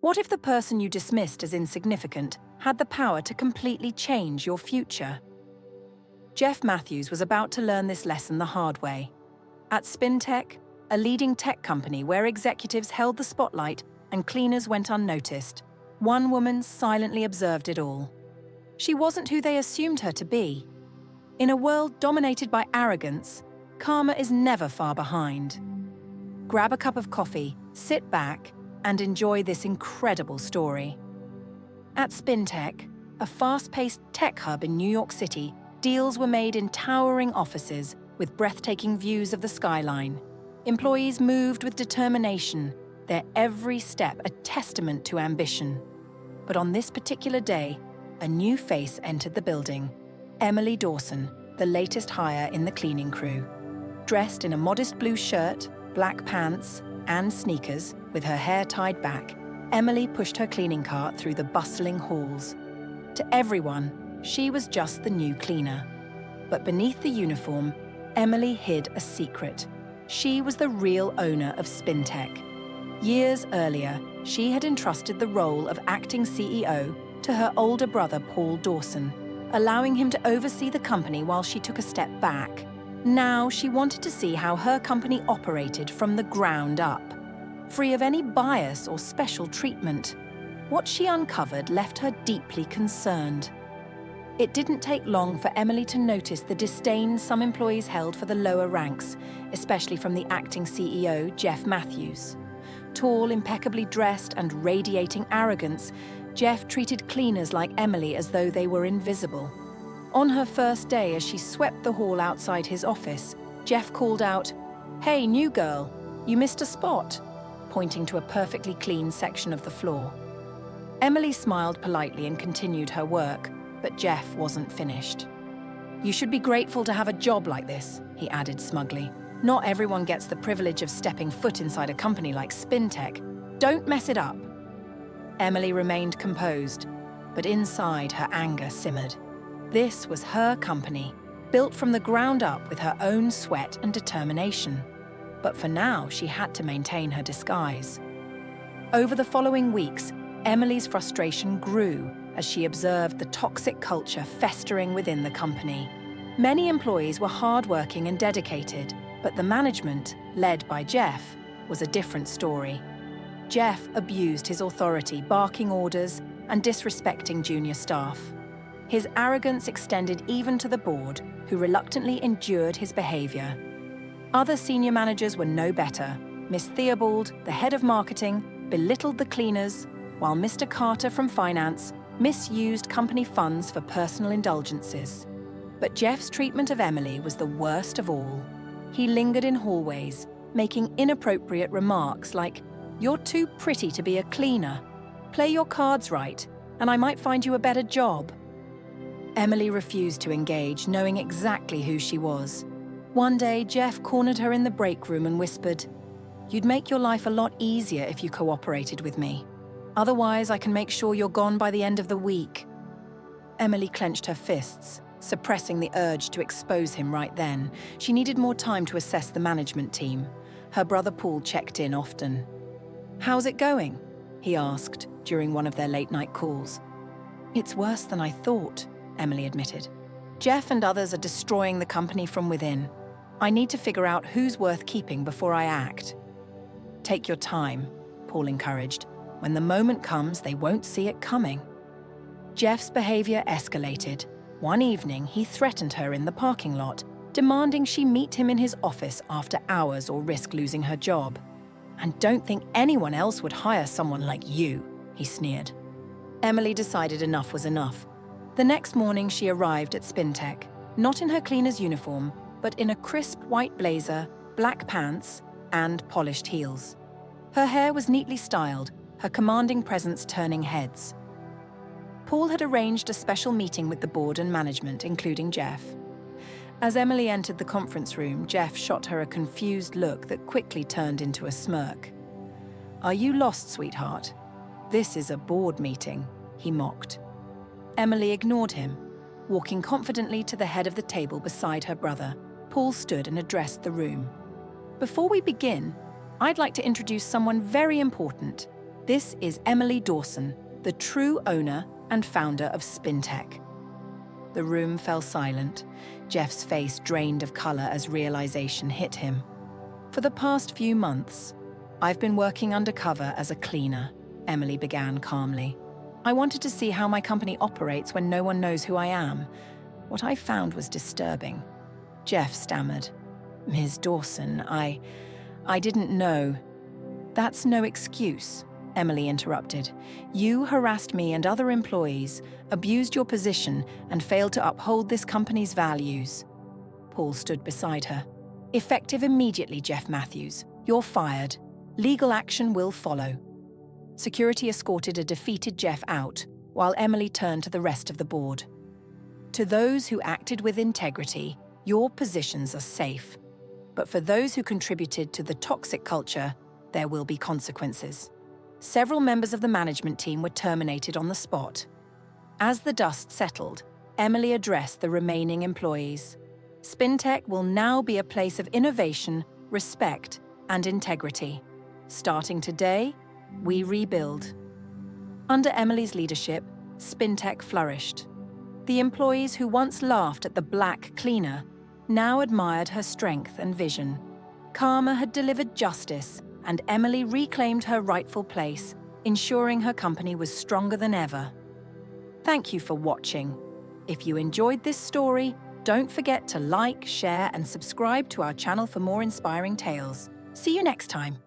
What if the person you dismissed as insignificant had the power to completely change your future? Jeff Matthews was about to learn this lesson the hard way. At SpinTech, a leading tech company where executives held the spotlight and cleaners went unnoticed, one woman silently observed it all. She wasn't who they assumed her to be. In a world dominated by arrogance, karma is never far behind. Grab a cup of coffee, sit back, and enjoy this incredible story. At SpinTech, a fast-paced tech hub in New York City, deals were made in towering offices with breathtaking views of the skyline. Employees moved with determination, their every step a testament to ambition. But on this particular day, a new face entered the building. Emily Dawson, the latest hire in the cleaning crew. Dressed in a modest blue shirt, black pants, and sneakers, with her hair tied back, Emily pushed her cleaning cart through the bustling halls. To everyone, she was just the new cleaner. But beneath the uniform, Emily hid a secret. She was the real owner of SpinTech. Years earlier, she had entrusted the role of acting CEO to her older brother Paul Dawson, allowing him to oversee the company while she took a step back. Now she wanted to see how her company operated from the ground up, free of any bias or special treatment. What she uncovered left her deeply concerned. It didn't take long for Emily to notice the disdain some employees held for the lower ranks, especially from the acting CEO, Jeff Matthews. Tall, impeccably dressed, and radiating arrogance, Jeff treated cleaners like Emily as though they were invisible. On her first day, as she swept the hall outside his office, Jeff called out, "Hey, new girl, you missed a spot," pointing to a perfectly clean section of the floor. Emily smiled politely and continued her work, but Jeff wasn't finished. "You should be grateful to have a job like this," he added smugly. "Not everyone gets the privilege of stepping foot inside a company like SpinTech. Don't mess it up." Emily remained composed, but inside her anger simmered. This was her company, built from the ground up with her own sweat and determination. But for now, she had to maintain her disguise. Over the following weeks, Emily's frustration grew as she observed the toxic culture festering within the company. Many employees were hardworking and dedicated, but the management, led by Jeff, was a different story. Jeff abused his authority, barking orders and disrespecting junior staff. His arrogance extended even to the board, who reluctantly endured his behavior. Other senior managers were no better. Miss Theobald, the head of marketing, belittled the cleaners, while Mr. Carter from finance misused company funds for personal indulgences. But Jeff's treatment of Emily was the worst of all. He lingered in hallways, making inappropriate remarks like, "You're too pretty to be a cleaner. Play your cards right, and I might find you a better job." Emily refused to engage, knowing exactly who she was. One day, Jeff cornered her in the break room and whispered, "You'd make your life a lot easier if you cooperated with me. Otherwise, I can make sure you're gone by the end of the week." Emily clenched her fists, suppressing the urge to expose him right then. She needed more time to assess the management team. Her brother Paul checked in often. "How's it going?" he asked during one of their late-night calls. "It's worse than I thought," Emily admitted. "Jeff and others are destroying the company from within. I need to figure out who's worth keeping before I act." "Take your time," Paul encouraged. "When the moment comes, they won't see it coming." Jeff's behavior escalated. One evening, he threatened her in the parking lot, demanding she meet him in his office after hours or risk losing her job. "And don't think anyone else would hire someone like you," he sneered. Emily decided enough was enough. The next morning, she arrived at SpinTech, not in her cleaner's uniform, but in a crisp white blazer, black pants, and polished heels. Her hair was neatly styled, her commanding presence turning heads. Paul had arranged a special meeting with the board and management, including Jeff. As Emily entered the conference room, Jeff shot her a confused look that quickly turned into a smirk. "Are you lost, sweetheart? This is a board meeting," he mocked. Emily ignored him. Walking confidently to the head of the table beside her brother, Paul stood and addressed the room. "Before we begin, I'd like to introduce someone very important, This is Emily Dawson, the true owner and founder of SpinTech. The room fell silent, Jeff's face drained of color as realization hit him. For the past few months, I've been working undercover as a cleaner, Emily began calmly. I wanted to see how my company operates when no one knows who I am. What I found was disturbing. Jeff stammered. Ms. Dawson, I didn't know. That's no excuse, Emily interrupted. You harassed me and other employees, abused your position, and failed to uphold this company's values. Paul stood beside her. Effective immediately, Jeff Matthews. You're fired. Legal action will follow. Security escorted a defeated Jeff out, while Emily turned to the rest of the board. To those who acted with integrity, your positions are safe. But for those who contributed to the toxic culture, there will be consequences. Several members of the management team were terminated on the spot. As the dust settled, Emily addressed the remaining employees. SpinTech will now be a place of innovation, respect, and integrity. Starting today, we rebuild. Under Emily's leadership, SpinTech flourished. The employees who once laughed at the black cleaner now admired her strength and vision. Karma had delivered justice, and Emily reclaimed her rightful place, ensuring her company was stronger than ever. Thank you for watching. If you enjoyed this story, don't forget to like, share, and subscribe to our channel for more inspiring tales. See you next time.